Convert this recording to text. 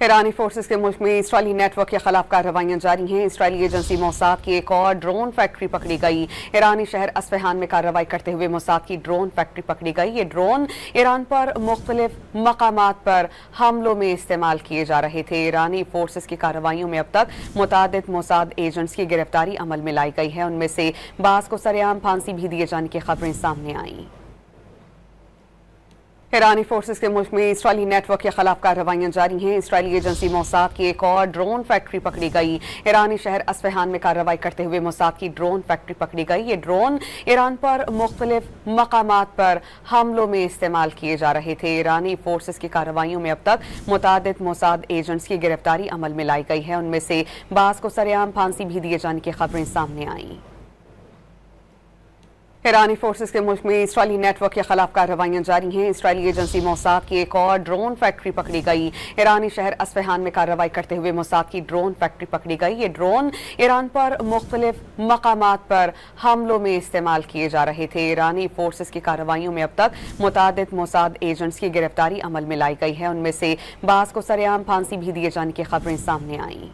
ईरानी forces के मुल्क में इसराइली नेटवर्क के खिलाफ कार्रवाइयां जारी हैं। इसराइली एजेंसी मोसाद की एक और ड्रोन फैक्ट्री पकड़ी गई। ईरानी शहर अस्फहान में कार्रवाई करते हुए मोसाद की ड्रोन फैक्ट्री पकड़ी गई। ये ड्रोन ईरान पर मुख्तलिफ मकामात पर हमलों में इस्तेमाल किए जा रहे थे। ईरानी फोर्सेस की कार्रवाइयों में अब तक मुतादिद मोसाद एजेंट्स की गिरफ्तारी अमल में लाई गई है। उनमें से बाज़ को सरेआम फांसी भी दिए जाने की खबरें सामने आईं। ईरानी फोर्सेस के मुल्क में इसराइली नेटवर्क के खिलाफ कार्रवाइयां जारी हैं। इसराइली एजेंसी मोसाद की एक और ड्रोन फैक्ट्री पकड़ी गई। ईरानी शहर अस्फहान में कार्रवाई करते हुए मोसाद की ड्रोन फैक्ट्री पकड़ी गई। ये ड्रोन ईरान पर मुख्तलिफ मकामात पर हमलों में इस्तेमाल किए जा रहे थे। ईरानी फोर्सेस की कार्रवाइयों में अब तक मुतादिद मोसाद एजेंट्स की गिरफ्तारी अमल में लाई गई है। उनमें से बाज़ को सरेआम फांसी भी दिए जाने की खबरें सामने आईं। ईरानी फोर्सेस के मुल्क में इसराइली नेटवर्क के खिलाफ कार्रवाइयां जारी हैं। इसराइली एजेंसी मोसाद की एक और ड्रोन फैक्ट्री पकड़ी गई। ईरानी शहर अस्फहान में कार्रवाई करते हुए मोसाद की ड्रोन फैक्ट्री पकड़ी गई। ये ड्रोन ईरान पर मुख्तलिफ मकामात पर हमलों में इस्तेमाल किए जा रहे थे। ईरानी फोर्सेस की कार्रवाइयों में अब तक मुतादिद मोसाद एजेंट्स की गिरफ्तारी अमल में लाई गई है। उनमें से बाज़ को सरेआम फांसी भी दिए जाने की खबरें सामने आईं।